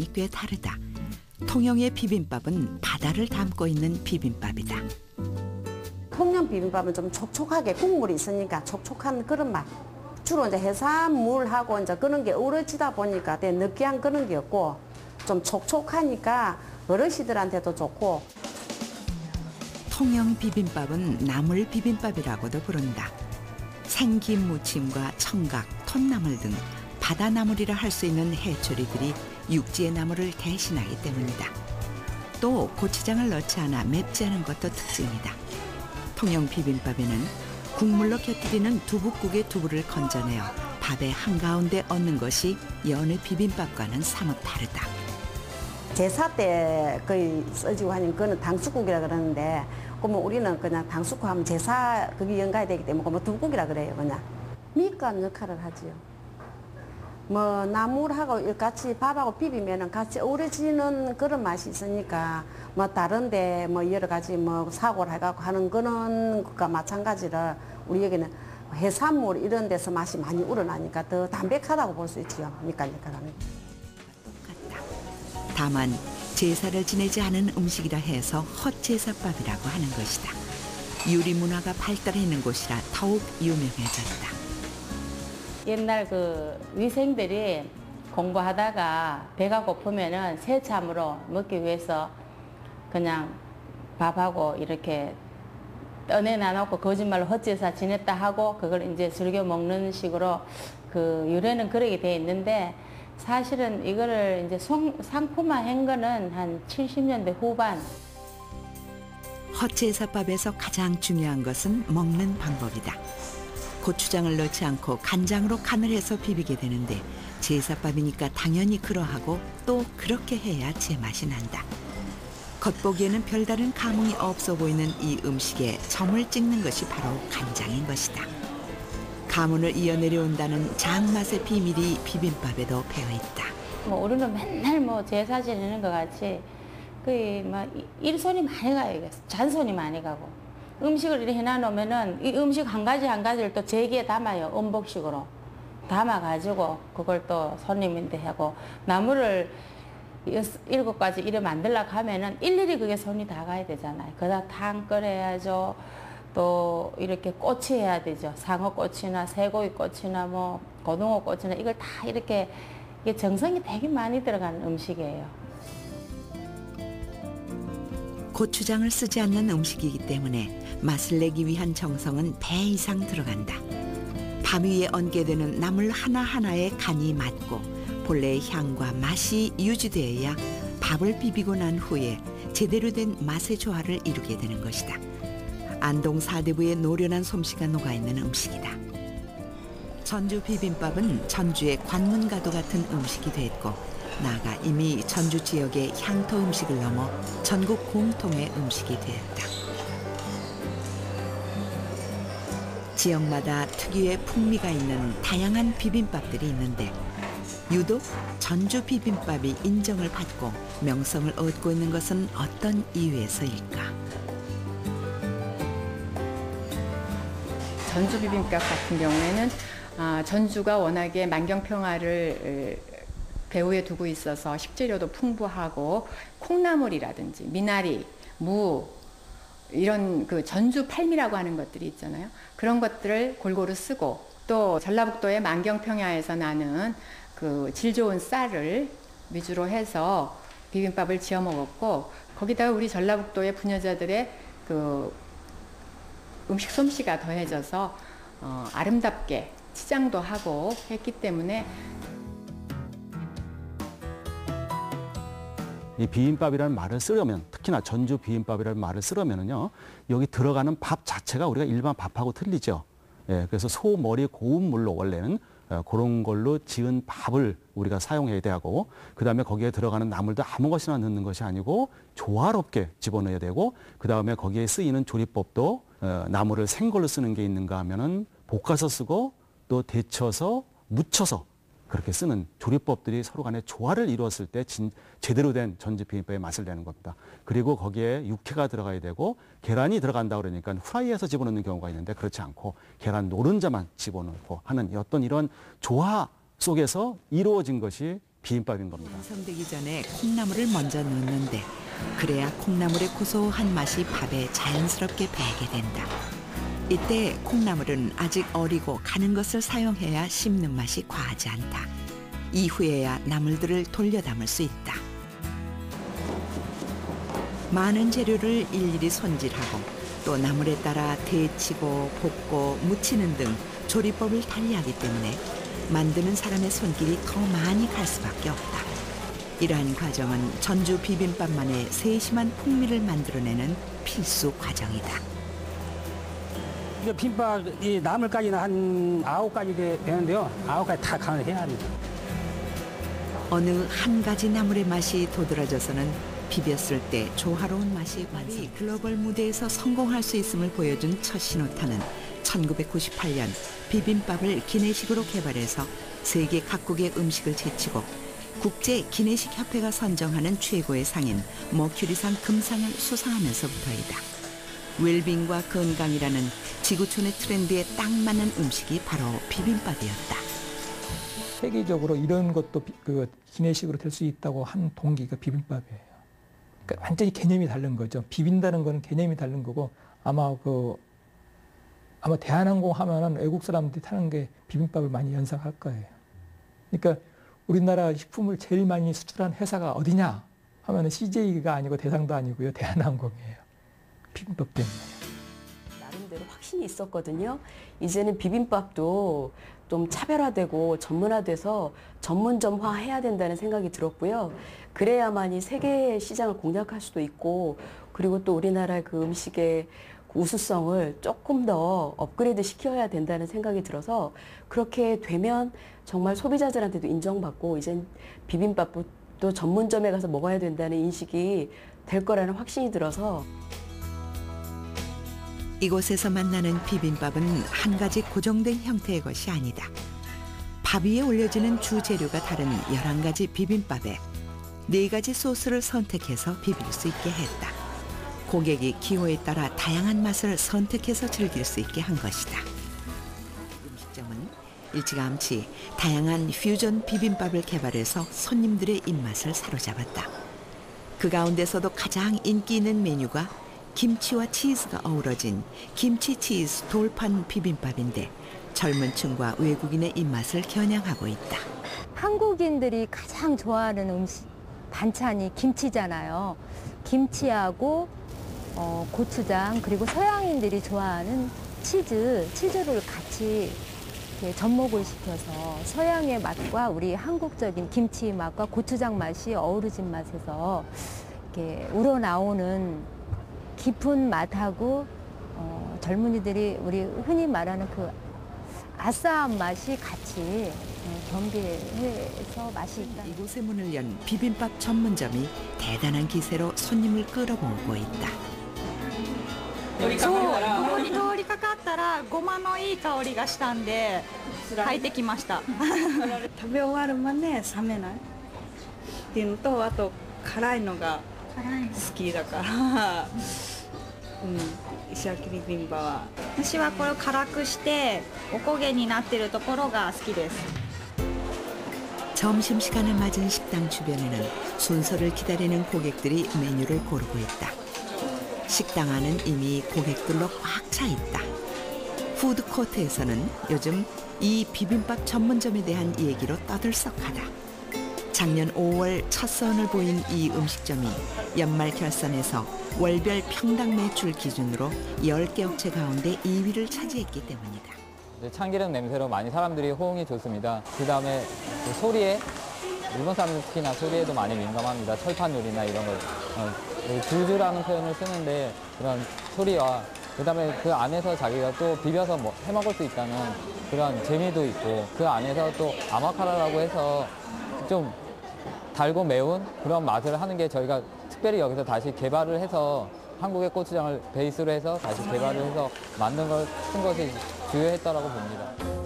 맛이 꽤 다르다. 통영의 비빔밥은 바다를 담고 있는 비빔밥이다. 통영 비빔밥은 좀 촉촉하게 국물이 있으니까 촉촉한 그런 맛. 주로 이제 해산물하고 이제 그런 게 어우러지다 보니까 되게 느끼한 그런 게 없고 좀 촉촉하니까 어르신들한테도 좋고. 통영 비빔밥은 나물 비빔밥이라고도 부른다. 생김 무침과 청각, 톳나물 등 바다나물이라 할 수 있는 해초리들이 육지의 나물을 대신하기 때문이다. 또 고추장을 넣지 않아 맵지 않은 것도 특징이다. 통영 비빔밥에는 국물로 곁들이는 두부국의 두부를 건져내어 밥의 한가운데 얹는 것이 여느 비빔밥과는 사뭇 다르다. 제사 때 거의 쓰지고 하는 그거는 당숙국이라 그러는데 그러면 우리는 그냥 당숙국 하면 제사 그게 연가야 되기 때문에 뭐 두부국이라 그래요. 그냥 밑간 역할을 하지요. 뭐 나물하고 같이 밥하고 비비면은 같이 어우러지는 그런 맛이 있으니까 뭐 다른데 뭐 여러 가지 뭐 사고를 해갖고 하는 그런 것과 마찬가지로 우리 여기는 해산물 이런 데서 맛이 많이 우러나니까 더 담백하다고 볼 수 있지요. 밑간 역할을 하는. 다만 제사를 지내지 않은 음식이라 해서 헛제사밥이라고 하는 것이다. 유리 문화가 발달해 있는 곳이라 더욱 유명해졌다. 옛날 그 위생들이 공부하다가 배가 고프면은 새참으로 먹기 위해서 그냥 밥하고 이렇게 떠내 놔놓고 거짓말로 헛제사 지냈다 하고 그걸 이제 즐겨 먹는 식으로 그 유래는 그러게 돼 있는데 사실은 이거를 이제 상품화한 거는 한 70년대 후반. 헛제사밥에서 가장 중요한 것은 먹는 방법이다. 고추장을 넣지 않고 간장으로 간을 해서 비비게 되는데 제사밥이니까 당연히 그러하고 또 그렇게 해야 제맛이 난다. 겉보기에는 별다른 감흥이 없어 보이는 이 음식에 점을 찍는 것이 바로 간장인 것이다. 가문을 이어내려온다는 장맛의 비밀이 비빔밥에도 배어있다. 뭐 우리는 맨날 뭐 제사 지내는 것 같이 거의 막 일손이 많이 가요. 이게. 잔손이 많이 가고. 음식을 이렇게 해놔놓으면은 이 음식 한 가지 한 가지를 또 제기에 담아요. 음복식으로. 담아가지고 그걸 또 손님인데 하고 나물을 7가지 이래 만들려고 하면은 일일이 그게 손이 다 가야 되잖아요. 그다 탕 끓여야죠. 또 이렇게 꼬치 해야 되죠. 상어꼬치나 쇠고기꼬치나 뭐 고등어꼬치나 이걸 다 이렇게 이게 정성이 되게 많이 들어가는 음식이에요. 고추장을 쓰지 않는 음식이기 때문에 맛을 내기 위한 정성은 배 이상 들어간다. 밥 위에 얹게 되는 나물 하나하나에 간이 맞고 본래의 향과 맛이 유지되어야 밥을 비비고 난 후에 제대로 된 맛의 조화를 이루게 되는 것이다. 안동 사대부의 노련한 솜씨가 녹아있는 음식이다. 전주 비빔밥은 전주의 관문가도 같은 음식이 됐고 나아가 이미 전주 지역의 향토 음식을 넘어 전국 공통의 음식이 되었다. 지역마다 특유의 풍미가 있는 다양한 비빔밥들이 있는데 유독 전주 비빔밥이 인정을 받고 명성을 얻고 있는 것은 어떤 이유에서일까? 전주 비빔밥 같은 경우에는 전주가 워낙에 만경평화를 배후에 두고 있어서 식재료도 풍부하고 콩나물이라든지 미나리, 무 이런 그 전주 팔미라고 하는 것들이 있잖아요. 그런 것들을 골고루 쓰고 또 전라북도의 만경평야에서 나는 그 질 좋은 쌀을 위주로 해서 비빔밥을 지어 먹었고 거기다가 우리 전라북도의 부녀자들의 그 음식 솜씨가 더해져서 아름답게 치장도 하고 했기 때문에 이 비빔밥이라는 말을 쓰려면 특히나 전주 비빔밥이라는 말을 쓰려면은요 여기 들어가는 밥 자체가 우리가 일반 밥하고 틀리죠. 예, 그래서 소머리 고운 물로 원래는 그런 걸로 지은 밥을 우리가 사용해야 되고 그다음에 거기에 들어가는 나물도 아무것이나 넣는 것이 아니고 조화롭게 집어넣어야 되고 그다음에 거기에 쓰이는 조리법도 나물을 생걸로 쓰는 게 있는가 하면은 볶아서 쓰고 또 데쳐서 무쳐서 그렇게 쓰는 조리법들이 서로 간에 조화를 이루었을 때 제대로 된 전주 비빔밥의 맛을 내는 겁니다. 그리고 거기에 육회가 들어가야 되고 계란이 들어간다 그러니까 후라이에서 집어넣는 경우가 있는데 그렇지 않고 계란 노른자만 집어넣고 하는 어떤 이런 조화 속에서 이루어진 것이 비빔밥인 겁니다. 완성되기 전에 콩나물을 먼저 넣는데 그래야 콩나물의 고소한 맛이 밥에 자연스럽게 배게 된다. 이때 콩나물은 아직 어리고 가는 것을 사용해야 씹는 맛이 과하지 않다. 이후에야 나물들을 돌려 담을 수 있다. 많은 재료를 일일이 손질하고 또 나물에 따라 데치고 볶고 무치는 등 조리법을 달리하기 때문에 만드는 사람의 손길이 더 많이 갈 수밖에 없다. 이러한 과정은 전주 비빔밥만의 세심한 풍미를 만들어내는 필수 과정이다. 비빔밥이 나물까지는 한 9가지 되는데요. 9가지 다 간을 해야 합니다. 어느 한 가지 나물의 맛이 도드라져서는 비볐을 때 조화로운 맛이 완성. 글로벌 무대에서 성공할 수 있음을 보여준 첫 신호탄은 1998년 비빔밥을 기내식으로 개발해서 세계 각국의 음식을 제치고 국제 기내식 협회가 선정하는 최고의 상인 머큐리상 금상을 수상하면서부터이다. 웰빙과 건강이라는 지구촌의 트렌드에 딱 맞는 음식이 바로 비빔밥이었다. 세계적으로 이런 것도 기내식으로 될 수 있다고 한 동기가 비빔밥이에요. 그러니까 완전히 개념이 다른 거죠. 비빈다는 거는 개념이 다른 거고 아마 대한항공 하면은 외국 사람들이 타는 게 비빔밥을 많이 연상할 거예요. 그러니까 우리나라 식품을 제일 많이 수출한 회사가 어디냐 하면은 CJ가 아니고 대상도 아니고요. 대한항공이에요. 비빔밥 때문에. 나름대로 확신이 있었거든요. 이제는 비빔밥도 좀 차별화되고 전문화돼서 전문점화해야 된다는 생각이 들었고요. 그래야만이 세계 시장을 공략할 수도 있고 그리고 또 우리나라의 그 음식의 우수성을 조금 더 업그레이드 시켜야 된다는 생각이 들어서 그렇게 되면 정말 소비자들한테도 인정받고 이젠 비빔밥도 전문점에 가서 먹어야 된다는 인식이 될 거라는 확신이 들어서 이곳에서 만나는 비빔밥은 한 가지 고정된 형태의 것이 아니다. 밥 위에 올려지는 주 재료가 다른 11가지 비빔밥에 4가지 소스를 선택해서 비빌 수 있게 했다. 고객이 기호에 따라 다양한 맛을 선택해서 즐길 수 있게 한 것이다. 음식점은 일찌감치 다양한 퓨전 비빔밥을 개발해서 손님들의 입맛을 사로잡았다. 그 가운데서도 가장 인기 있는 메뉴가 김치와 치즈가 어우러진 김치 치즈 돌판 비빔밥인데 젊은 층과 외국인의 입맛을 겨냥하고 있다. 한국인들이 가장 좋아하는 음식 반찬이 김치잖아요. 김치하고 고추장 그리고 서양인들이 좋아하는 치즈를 같이 접목을 시켜서 서양의 맛과 우리 한국적인 김치 맛과 고추장 맛이 어우러진 맛에서 이렇게 우러나오는 깊은 맛하고 젊은이들이 우리 흔히 말하는 그 아싸한 맛이 같이 경계해서 맛이 있다. 이곳에 문을 연 비빔밥 전문점이 대단한 기세로 손님을 끌어모으고 있다. そう、ここに通りかかったらごまのいい香りがしたんで入ってきました食べ終わるまで冷めないっていうのとあと辛いのが好きだから石焼きビビンバは私はこれを辛くしておこげになってるところが好きです 점심시간을 맞은 식당 주변에는 순서를 기다리는 고객들이 메뉴를 고르고 있다. 식당 안은 이미 고객들로 꽉 차 있다. 푸드코트에서는 요즘 이 비빔밥 전문점에 대한 얘기로 떠들썩하다. 작년 5월 첫 선을 보인 이 음식점이 연말 결산에서 월별 평당 매출 기준으로 10개 업체 가운데 2위를 차지했기 때문이다. 참기름 냄새로 많이 사람들이 호응이 좋습니다. 그다음에 소리에 일본 사람들 특히나 소리에도 많이 민감합니다. 철판 요리나 이런 걸 줄주라는 표현을 쓰는데 그런 소리와 그다음에 그 안에서 자기가 또 비벼서 해 먹을 수 있다는 그런 재미도 있고 그 안에서 또 아마카라라고 해서 좀 달고 매운 그런 맛을 하는 게 저희가 특별히 여기서 다시 개발을 해서 한국의 고추장을 베이스로 해서 다시 개발을 해서 만든 걸 쓴 것이 주요했다라고 봅니다.